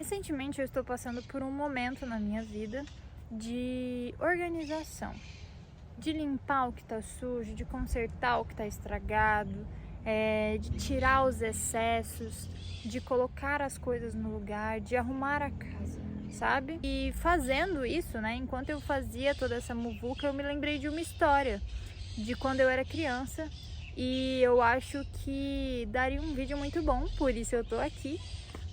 Recentemente eu estou passando por um momento na minha vida de organização, de limpar o que está sujo, de consertar o que está estragado, de tirar os excessos, de colocar as coisas no lugar, de arrumar a casa, sabe? E fazendo isso, né, enquanto eu fazia toda essa muvuca, eu me lembrei de uma história de quando eu era criança e eu acho que daria um vídeo muito bom, por isso eu tô aqui.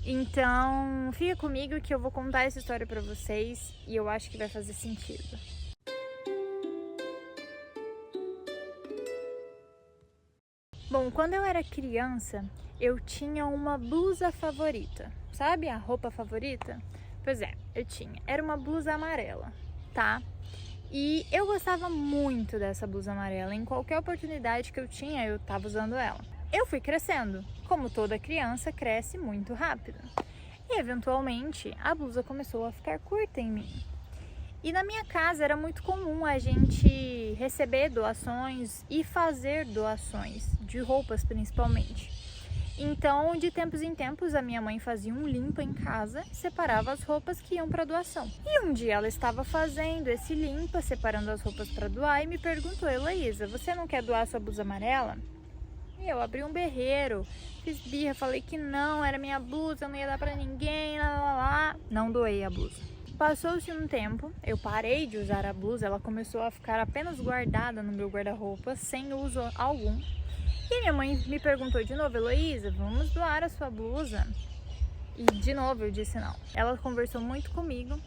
Então, fica comigo que eu vou contar essa história pra vocês e eu acho que vai fazer sentido. Bom, quando eu era criança, eu tinha uma blusa favorita. Sabe a roupa favorita? Pois é, eu tinha. Era uma blusa amarela, tá? E eu gostava muito dessa blusa amarela. Em qualquer oportunidade que eu tinha, eu tava usando ela. Eu fui crescendo, como toda criança cresce muito rápido. E eventualmente a blusa começou a ficar curta em mim. E na minha casa era muito comum a gente receber doações e fazer doações, de roupas principalmente. Então, de tempos em tempos, a minha mãe fazia um limpa em casa e separava as roupas que iam para doação. E um dia ela estava fazendo esse limpa, separando as roupas para doar e me perguntou: Heloísa, você não quer doar sua blusa amarela? E eu abri um berreiro, fiz birra, falei que não, era minha blusa, eu não ia dar pra ninguém, lá. Não doei a blusa. Passou-se um tempo, eu parei de usar a blusa, ela começou a ficar apenas guardada no meu guarda-roupa, sem uso algum. E minha mãe me perguntou de novo: Heloísa, vamos doar a sua blusa? E de novo eu disse não. Ela conversou muito comigo,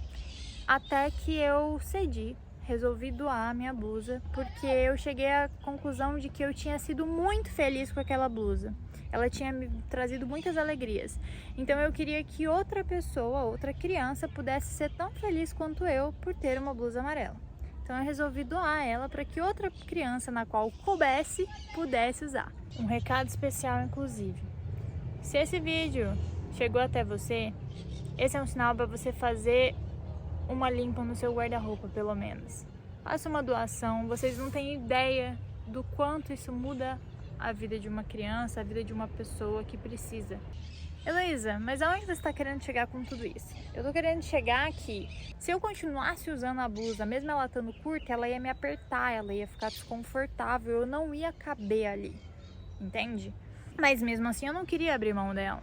até que eu cedi. Resolvi doar a minha blusa, porque eu cheguei à conclusão de que eu tinha sido muito feliz com aquela blusa. Ela tinha me trazido muitas alegrias. Então eu queria que outra pessoa, outra criança, pudesse ser tão feliz quanto eu por ter uma blusa amarela. Então eu resolvi doar ela para que outra criança na qual coubesse, pudesse usar. Um recado especial, inclusive. Se esse vídeo chegou até você, esse é um sinal para você fazer uma limpa no seu guarda-roupa, pelo menos. Faça uma doação, vocês não têm ideia do quanto isso muda a vida de uma criança, a vida de uma pessoa que precisa. Heloísa, mas aonde você está querendo chegar com tudo isso? Eu tô querendo chegar que se eu continuasse usando a blusa, mesmo ela estando curta, ela ia me apertar, ela ia ficar desconfortável, eu não ia caber ali, entende? Mas mesmo assim eu não queria abrir mão dela.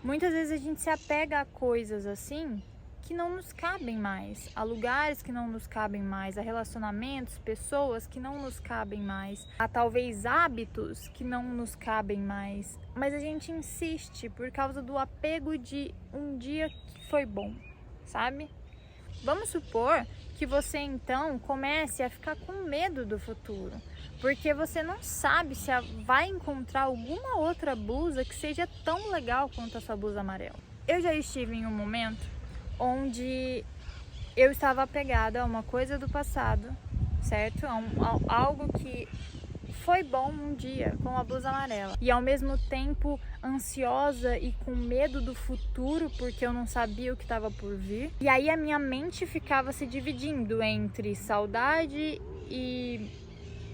Muitas vezes a gente se apega a coisas assim que não nos cabem mais, a lugares que não nos cabem mais, a relacionamentos, pessoas que não nos cabem mais, a talvez hábitos que não nos cabem mais, mas a gente insiste por causa do apego de um dia que foi bom, sabe? Vamos supor que você então comece a ficar com medo do futuro, porque você não sabe se vai encontrar alguma outra blusa que seja tão legal quanto a sua blusa amarela. Eu já estive em um momento onde eu estava apegada a uma coisa do passado, certo? A algo que foi bom um dia, com a blusa amarela. E ao mesmo tempo ansiosa e com medo do futuro, porque eu não sabia o que estava por vir. E aí a minha mente ficava se dividindo entre saudade e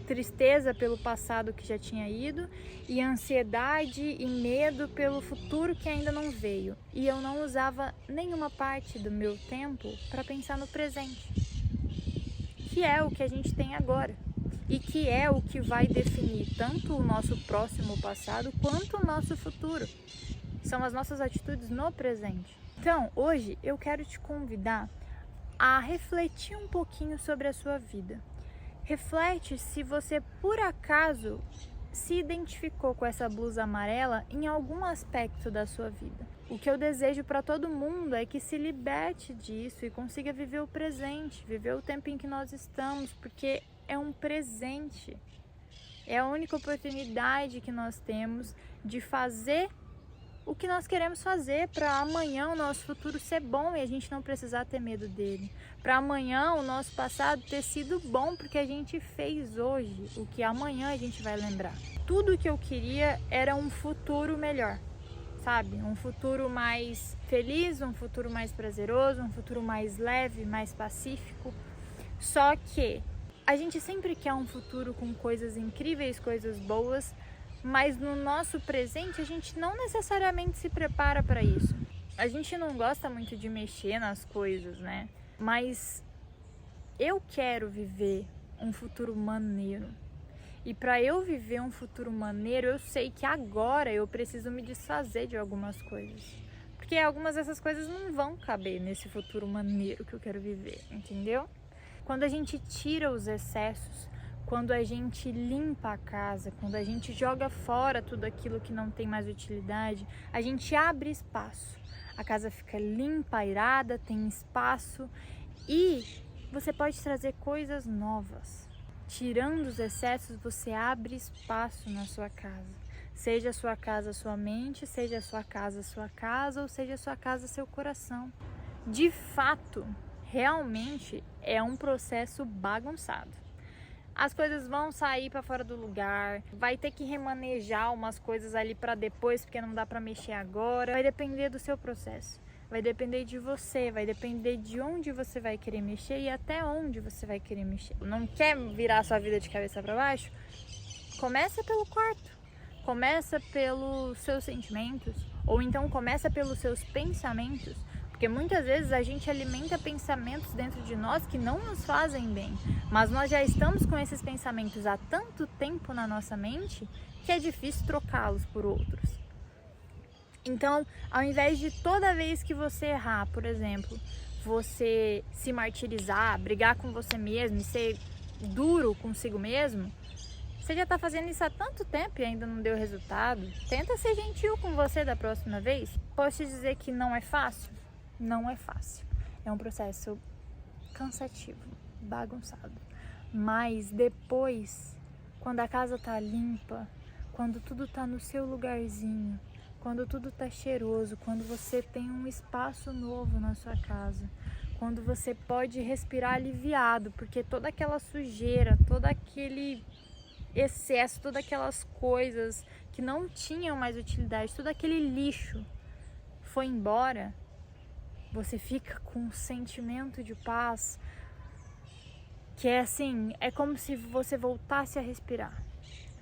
tristeza pelo passado que já tinha ido, e ansiedade e medo pelo futuro que ainda não veio. E eu não usava nenhuma parte do meu tempo para pensar no presente, que é o que a gente tem agora e que é o que vai definir tanto o nosso próximo passado quanto o nosso futuro. São as nossas atitudes no presente. Então, hoje eu quero te convidar a refletir um pouquinho sobre a sua vida. Reflete se você, por acaso, se identificou com essa blusa amarela em algum aspecto da sua vida. O que eu desejo para todo mundo é que se liberte disso e consiga viver o presente, viver o tempo em que nós estamos, porque é um presente. É a única oportunidade que nós temos de fazer o que nós queremos fazer para amanhã o nosso futuro ser bom e a gente não precisar ter medo dele. Para amanhã o nosso passado ter sido bom porque a gente fez hoje o que amanhã a gente vai lembrar. Tudo que eu queria era um futuro melhor, sabe? Um futuro mais feliz, um futuro mais prazeroso, um futuro mais leve, mais pacífico. Só que a gente sempre quer um futuro com coisas incríveis, coisas boas, mas no nosso presente a gente não necessariamente se prepara para isso. A gente não gosta muito de mexer nas coisas, né? Mas eu quero viver um futuro maneiro. E para eu viver um futuro maneiro, eu sei que agora eu preciso me desfazer de algumas coisas. Porque algumas dessas coisas não vão caber nesse futuro maneiro que eu quero viver, entendeu? Quando a gente tira os excessos, quando a gente limpa a casa, quando a gente joga fora tudo aquilo que não tem mais utilidade, a gente abre espaço. A casa fica limpa, airada, tem espaço e você pode trazer coisas novas. Tirando os excessos, você abre espaço na sua casa. Seja a sua casa sua mente, seja a sua casa, ou seja a sua casa seu coração. De fato, realmente é um processo bagunçado. As coisas vão sair para fora do lugar, vai ter que remanejar umas coisas ali para depois, porque não dá para mexer agora. Vai depender do seu processo. Vai depender de você, vai depender de onde você vai querer mexer e até onde você vai querer mexer. Não quer virar a sua vida de cabeça para baixo? Começa pelo quarto, começa pelos seus sentimentos, ou então começa pelos seus pensamentos, porque muitas vezes a gente alimenta pensamentos dentro de nós que não nos fazem bem, mas nós já estamos com esses pensamentos há tanto tempo na nossa mente que é difícil trocá-los por outros. Então, ao invés de toda vez que você errar, por exemplo, você se martirizar, brigar com você mesmo e ser duro consigo mesmo, você já está fazendo isso há tanto tempo e ainda não deu resultado. Tenta ser gentil com você da próxima vez. Posso te dizer que não é fácil? Não é fácil. É um processo cansativo, bagunçado. Mas depois, quando a casa está limpa, quando tudo está no seu lugarzinho, quando tudo está cheiroso, quando você tem um espaço novo na sua casa, quando você pode respirar aliviado, porque toda aquela sujeira, todo aquele excesso, todas aquelas coisas que não tinham mais utilidade, todo aquele lixo foi embora, você fica com um sentimento de paz que é assim, é como se você voltasse a respirar.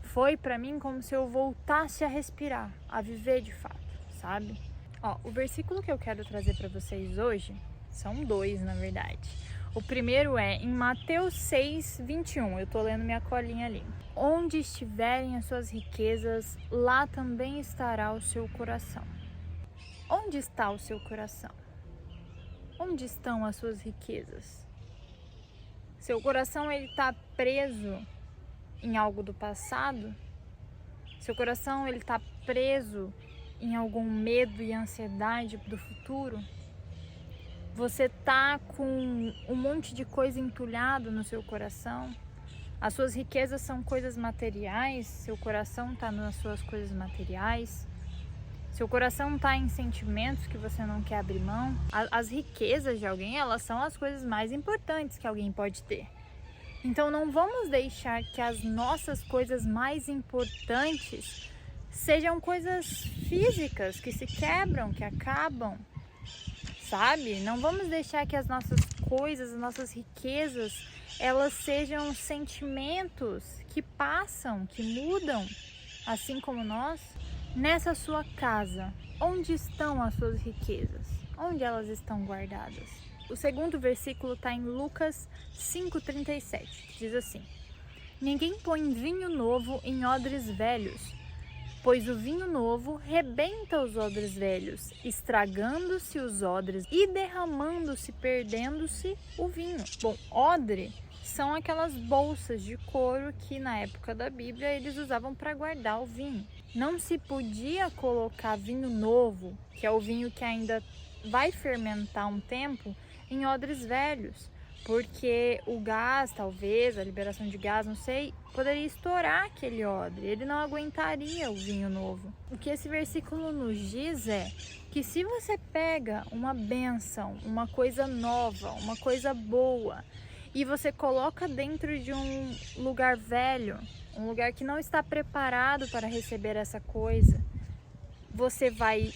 Foi pra mim como se eu voltasse a respirar, a viver de fato, sabe? Ó, o versículo que eu quero trazer pra vocês hoje, são 2 na verdade. O primeiro é em Mateus 6:21, eu tô lendo minha colinha ali. Onde estiverem as suas riquezas, lá também estará o seu coração. Onde está o seu coração? Onde estão as suas riquezas? Seu coração, ele tá preso em algo do passado? Seu coração, ele tá preso em algum medo e ansiedade do futuro? Você tá com um monte de coisa entulhado no seu coração? As suas riquezas são coisas materiais? Seu coração tá nas suas coisas materiais? Seu coração tá em sentimentos que você não quer abrir mão? As riquezas de alguém, elas são as coisas mais importantes que alguém pode ter. Então não vamos deixar que as nossas coisas mais importantes sejam coisas físicas, que se quebram, que acabam, sabe? Não vamos deixar que as nossas coisas, as nossas riquezas, elas sejam sentimentos que passam, que mudam, assim como nós. Nessa sua casa, onde estão as suas riquezas? Onde elas estão guardadas? O segundo versículo está em Lucas 5:37, que diz assim: Ninguém põe vinho novo em odres velhos, pois o vinho novo rebenta os odres velhos, estragando-se os odres e derramando-se, perdendo-se o vinho. Bom, odre são aquelas bolsas de couro que na época da Bíblia eles usavam para guardar o vinho. Não se podia colocar vinho novo, que é o vinho que ainda vai fermentar um tempo, em odres velhos, porque o gás, talvez, a liberação de gás, não sei, poderia estourar aquele odre, ele não aguentaria o vinho novo. O que esse versículo nos diz é que se você pega uma bênção, uma coisa nova, uma coisa boa, e você coloca dentro de um lugar velho, um lugar que não está preparado para receber essa coisa, você vai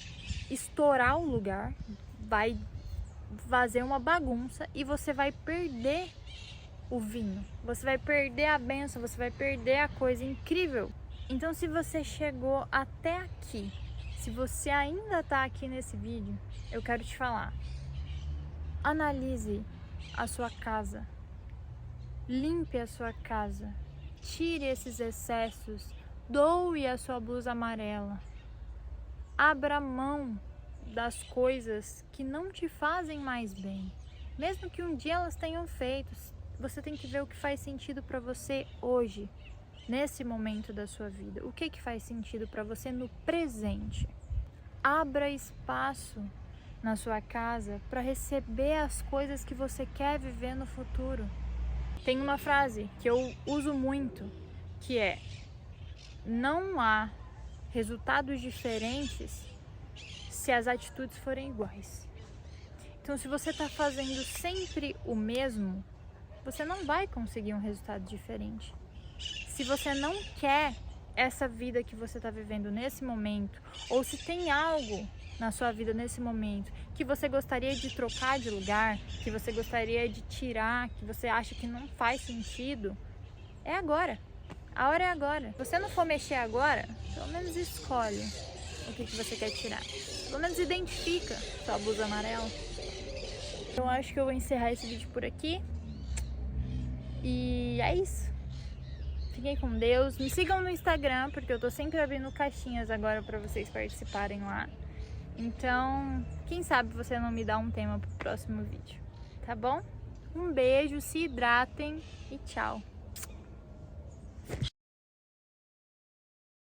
estourar o lugar, vai fazer uma bagunça e você vai perder o vinho, você vai perder a bênção, você vai perder a coisa incrível. Então, se você chegou até aqui Se você ainda está aqui nesse vídeo, eu quero te falar. Analise a sua casa. Limpe a sua casa. Tire esses excessos. Doe a sua blusa amarela. Abra mão das coisas que não te fazem mais bem. Mesmo que um dia elas tenham feito, você tem que ver o que faz sentido para você hoje, nesse momento da sua vida. O que faz sentido para você no presente. Abra espaço na sua casa para receber as coisas que você quer viver no futuro. Tem uma frase que eu uso muito, que é: não há resultados diferentes se as atitudes forem iguais. Então, se você está fazendo sempre o mesmo, você não vai conseguir um resultado diferente. Se você não quer essa vida que você está vivendo nesse momento, ou se tem algo na sua vida nesse momento que você gostaria de trocar de lugar, que você gostaria de tirar, que você acha que não faz sentido, é agora. A hora é agora. Se você não for mexer agora, pelo menos escolhe o que você quer tirar. Pelo menos identifica sua blusa amarela. Então acho que eu vou encerrar esse vídeo por aqui. E é isso. Fiquem com Deus. Me sigam no Instagram, porque eu tô sempre abrindo caixinhas agora para vocês participarem lá. Então, quem sabe você não me dá um tema pro próximo vídeo, tá bom? Um beijo, se hidratem e tchau!